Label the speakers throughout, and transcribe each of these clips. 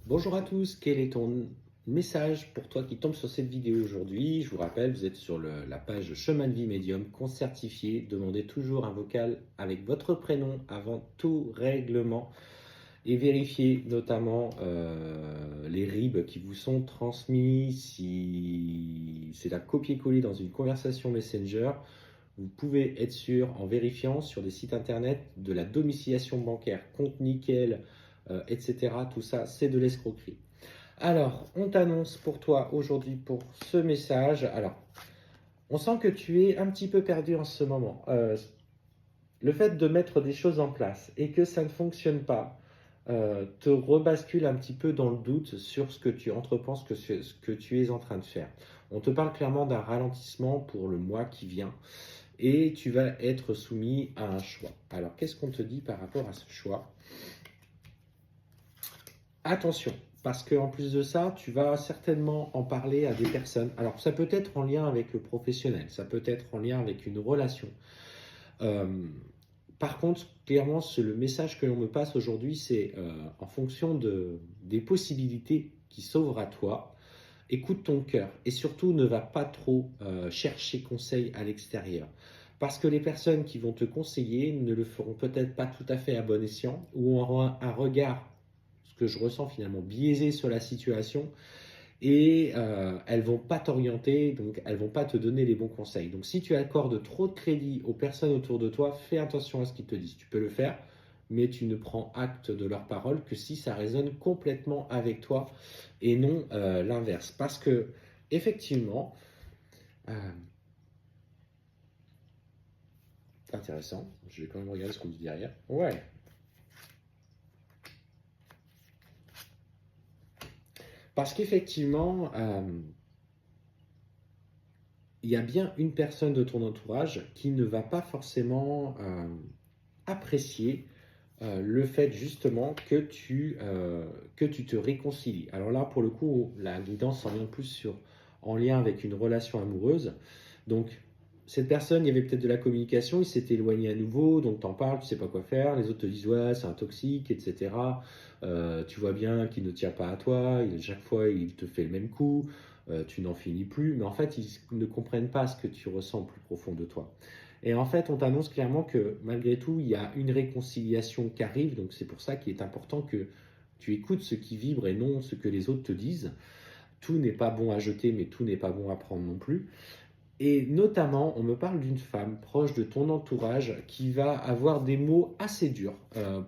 Speaker 1: Bonjour à tous, quel est ton message pour toi qui tombe sur cette vidéo aujourd'hui? Je vous rappelle, vous êtes sur la page Chemin de vie médium, compte certifié. Demandez toujours un vocal avec votre prénom avant tout règlement et vérifiez notamment les RIB qui vous sont transmis. Si c'est la copier-coller dans une conversation Messenger, vous pouvez être sûr en vérifiant sur des sites internet de la domiciliation bancaire, compte nickel, etc. Tout ça, c'est de l'escroquerie. Alors, on t'annonce pour toi aujourd'hui pour ce message. Alors, on sent que tu es un petit peu perdu en ce moment. Le fait de mettre des choses en place et que ça ne fonctionne pas te rebascule un petit peu dans le doute sur ce que tu entrepenses, ce que tu es en train de faire. On te parle clairement d'un ralentissement pour le mois qui vient et tu vas être soumis à un choix. Alors, qu'est-ce qu'on te dit par rapport à ce choix? Attention, parce qu'en plus de ça, tu vas certainement en parler à des personnes. Alors, ça peut être en lien avec le professionnel, ça peut être en lien avec une relation. Euh, Par contre, clairement, le message que l'on me passe aujourd'hui, c'est en fonction des possibilités qui s'ouvrent à toi. Écoute ton cœur et surtout ne va pas trop chercher conseil à l'extérieur. Parce que les personnes qui vont te conseiller ne le feront peut-être pas tout à fait à bon escient ou auront un regard, ce que je ressens finalement, biaisé sur la situation et elles vont pas t'orienter, donc elles vont pas te donner les bons conseils. Donc si tu accordes trop de crédit aux personnes autour de toi, fais attention à ce qu'ils te disent. Tu peux le faire, mais tu ne prends acte de leurs paroles que si ça résonne complètement avec toi et non l'inverse. Parce que effectivement, euh, c'est intéressant. Je vais quand même regarder ce qu'on dit derrière. Ouais. Parce qu'effectivement, il y a bien une personne de ton entourage qui ne va pas forcément apprécier le fait justement que tu te réconcilies. Alors là, pour le coup, la guidance en vient plus en lien avec une relation amoureuse. Donc, cette personne, il y avait peut-être de la communication, il s'est éloigné à nouveau, donc t'en parles, tu sais pas quoi faire, les autres te disent ouais, c'est un toxique, etc. Tu vois bien qu'il ne tient pas à toi, chaque fois il te fait le même coup, tu n'en finis plus, mais en fait ils ne comprennent pas ce que tu ressens au plus profond de toi. Et en fait, on t'annonce clairement que malgré tout, il y a une réconciliation qui arrive. Donc c'est pour ça qu'il est important que tu écoutes ce qui vibre et non ce que les autres te disent. Tout n'est pas bon à jeter, mais tout n'est pas bon à prendre non plus. Et notamment, on me parle d'une femme proche de ton entourage qui va avoir des mots assez durs,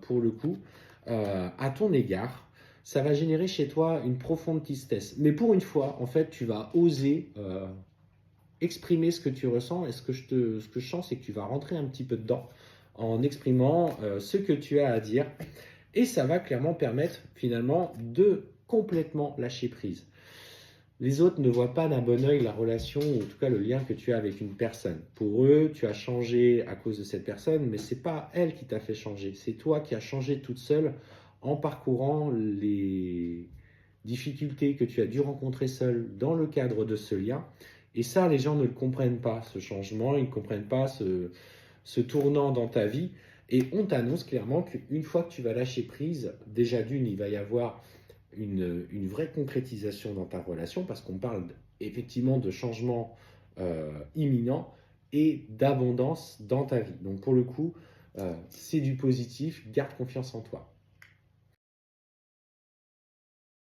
Speaker 1: pour le coup, à ton égard. Ça va générer chez toi une profonde tristesse. Mais pour une fois, en fait, tu vas oser exprimer ce que tu ressens. Et ce que je sens, c'est que tu vas rentrer un petit peu dedans en exprimant ce que tu as à dire. Et ça va clairement permettre finalement de complètement lâcher prise. Les autres ne voient pas d'un bon œil la relation, ou en tout cas le lien que tu as avec une personne. Pour eux, tu as changé à cause de cette personne, mais c'est pas elle qui t'a fait changer. C'est toi qui as changé toute seule en parcourant les difficultés que tu as dû rencontrer seule dans le cadre de ce lien. Et ça, les gens ne le comprennent pas, ce changement, ils ne comprennent pas ce tournant dans ta vie. Et on t'annonce clairement qu'une fois que tu vas lâcher prise, déjà d'une, il va y avoir une vraie concrétisation dans ta relation parce qu'on parle effectivement de changement imminent et d'abondance dans ta vie. Donc pour le coup, c'est du positif, garde confiance en toi.